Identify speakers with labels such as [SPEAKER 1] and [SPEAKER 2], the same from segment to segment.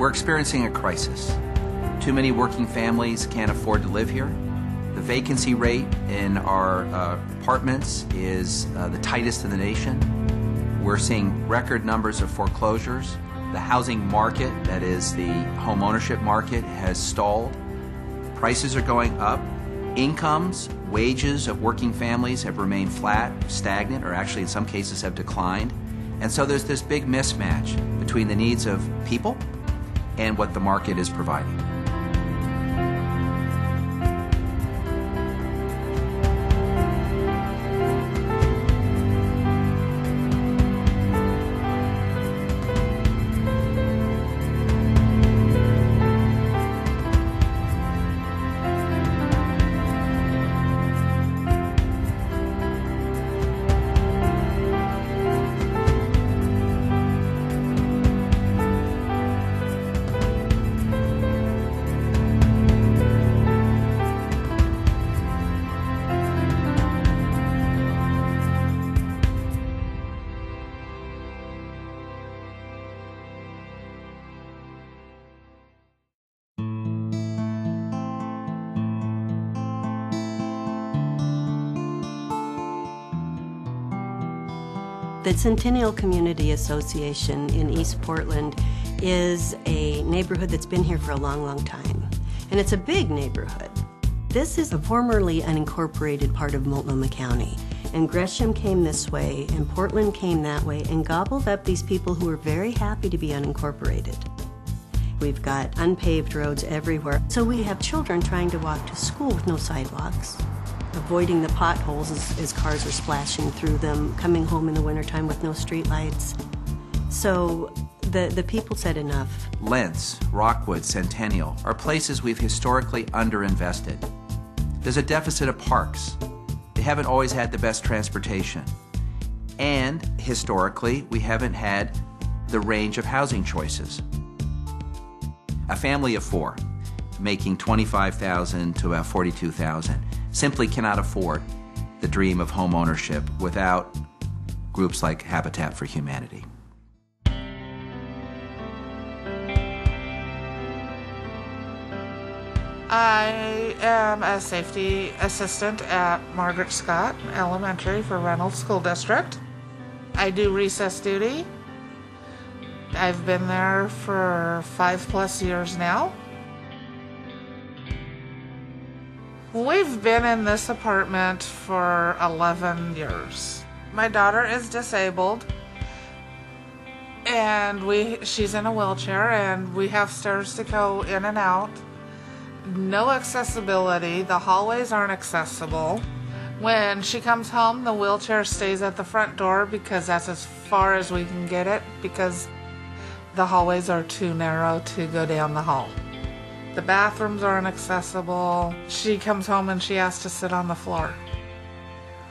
[SPEAKER 1] We're experiencing a crisis. Too many working families can't afford to live here. The vacancy rate in our apartments is the tightest in the nation. We're seeing record numbers of foreclosures. The housing market, that is the home ownership market, has stalled. Prices are going up. Incomes, wages of working families have remained flat, stagnant, or actually in some cases have declined. And so there's this big mismatch between the needs of people and what the market is providing.
[SPEAKER 2] The Centennial Community Association in East Portland is a neighborhood that's been here for a long, long time. And it's a big neighborhood. This is a formerly unincorporated part of Multnomah County. And Gresham came this way, and Portland came that way, and gobbled up these people who were very happy to be unincorporated. We've got unpaved roads everywhere. So we have children trying to walk to school with no sidewalks, avoiding the potholes as cars are splashing through them, coming home in the wintertime with no streetlights. So the people said enough.
[SPEAKER 1] Lentz, Rockwood, Centennial are places we've historically underinvested. There's a deficit of parks. They haven't always had the best transportation. And historically, we haven't had the range of housing choices. A family of four making $25,000 to about $42,000 simply cannot afford the dream of home ownership without groups like Habitat for Humanity.
[SPEAKER 3] I am a safety assistant at Margaret Scott Elementary for Reynolds School District. I do recess duty. I've been there for 5+ years now. We've been in this apartment for 11 years. My daughter is disabled, and she's in a wheelchair, and we have stairs to go in and out. No accessibility. The hallways aren't accessible. When she comes home, the wheelchair stays at the front door because that's as far as we can get it, because the hallways are too narrow to go down the hall. The bathrooms aren't accessible. She comes home and she has to sit on the floor.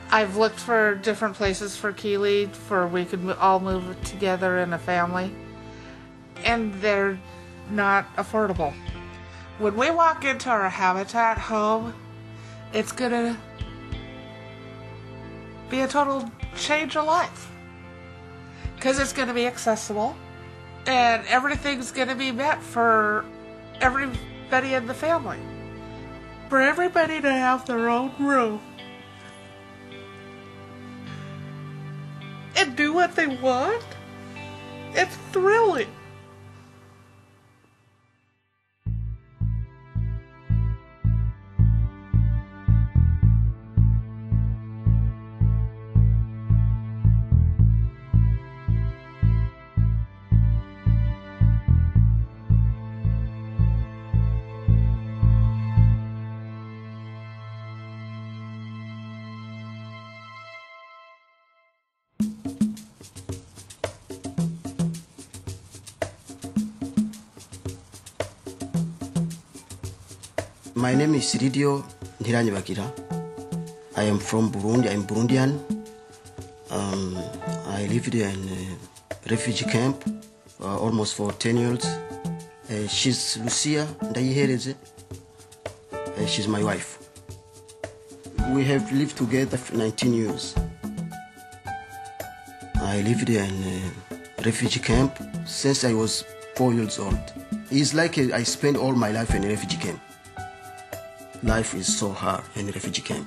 [SPEAKER 3] I've looked for different places for Keeley for we could all move together in a family, and they're not affordable. When we walk into our Habitat home, it's gonna be a total change of life, because it's gonna be accessible and everything's gonna be met for everybody in the family. For everybody to have their own room and do what they want, it's thrilling.
[SPEAKER 4] My name is Siridio Ntiranyibagira. I am from Burundi. I am Burundian. I lived in a refugee camp almost for 10 years. She's Lucia Ndayihereze. She's my wife. We have lived together for 19 years. I lived in a refugee camp since I was 4 years old. It's like I spent all my life in a refugee camp. Life is so hard in a refugee camp.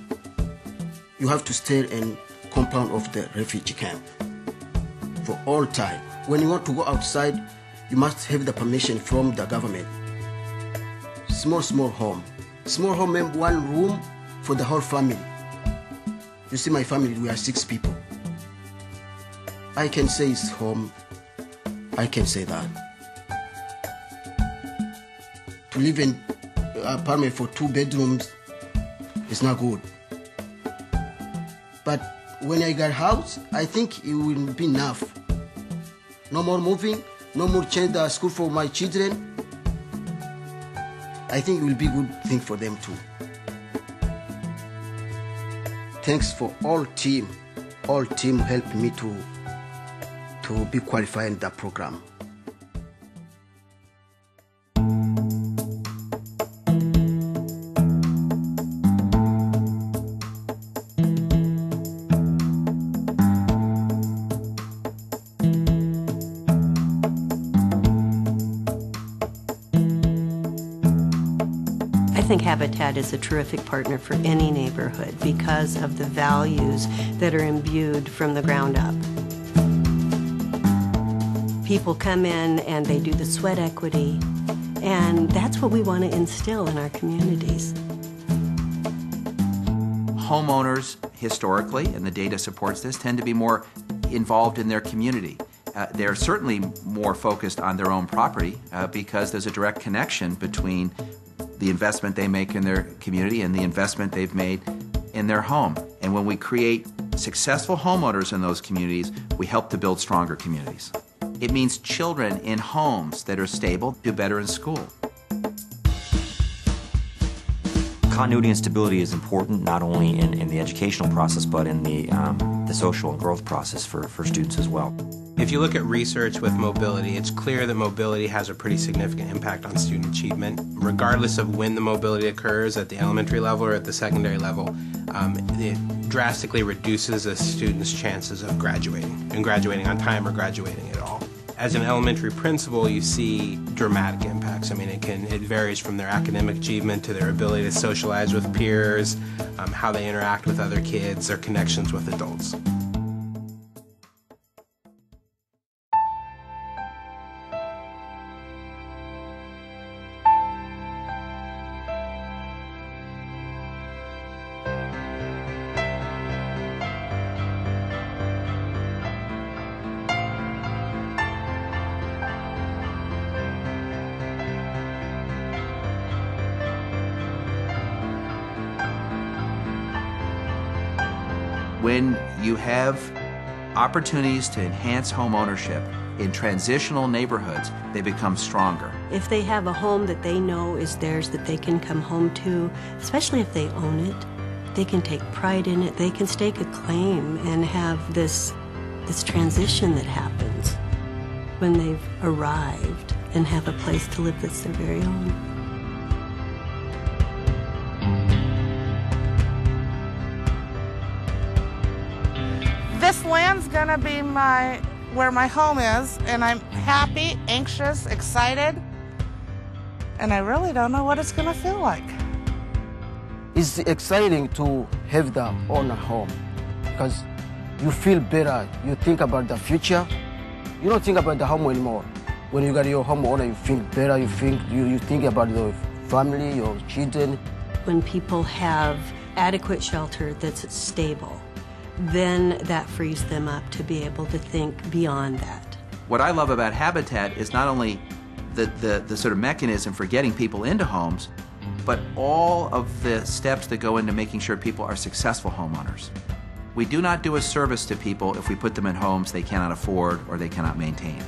[SPEAKER 4] You have to stay in compound of the refugee camp for all time. When you want to go outside, you must have the permission from the government. Small home. Small home means one room for the whole family. You see my family, we are 6 people. I can say it's home. I can say that. To live in an apartment for 2 bedrooms is not good. But when I got a house, I think it will be enough. No more moving, no more change the school for my children. I think it will be a good thing for them too. Thanks for all team helped me to be qualified in that program.
[SPEAKER 2] I think Habitat is a terrific partner for any neighborhood because of the values that are imbued from the ground up. People come in and they do the sweat equity, and that's what we want to instill in our communities.
[SPEAKER 1] Homeowners, historically, and the data supports this, tend to be more involved in their community. They're certainly more focused on their own property because there's a direct connection between the investment they make in their community and the investment they've made in their home. And when we create successful homeowners in those communities, we help to build stronger communities. It means children in homes that are stable do better in school.
[SPEAKER 5] Continuity and stability is important not only in the educational process but in the social and growth process for students as well.
[SPEAKER 6] If you look at research with mobility, it's clear that mobility has a pretty significant impact on student achievement. Regardless of when the mobility occurs, at the elementary level or at the secondary level, it drastically reduces a student's chances of graduating, and graduating on time or graduating at all. As an elementary principal, you see dramatic impacts. I mean, it varies from their academic achievement to their ability to socialize with peers, how they interact with other kids, their connections with adults.
[SPEAKER 1] When you have opportunities to enhance home ownership in transitional neighborhoods, they become stronger.
[SPEAKER 2] If they have a home that they know is theirs that they can come home to, especially if they own it, they can take pride in it, they can stake a claim and have this transition that happens when they've arrived and have a place to live that's their very own.
[SPEAKER 3] This land's gonna be where my home is, and I'm happy, anxious, excited, and I really don't know what it's gonna feel like.
[SPEAKER 4] It's exciting to have the own home because you feel better. You think about the future. You don't think about the home anymore. When you got your home owner, you feel better. You think about your family, your children.
[SPEAKER 2] When people have adequate shelter that's stable, then that frees them up to be able to think beyond that.
[SPEAKER 1] What I love about Habitat is not only the sort of mechanism for getting people into homes, but all of the steps that go into making sure people are successful homeowners. We do not do a service to people if we put them in homes they cannot afford or they cannot maintain.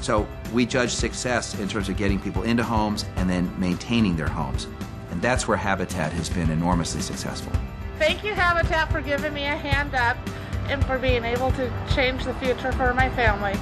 [SPEAKER 1] So we judge success in terms of getting people into homes and then maintaining their homes. And that's where Habitat has been enormously successful.
[SPEAKER 3] Thank you, Habitat, for giving me a hand up and for being able to change the future for my family.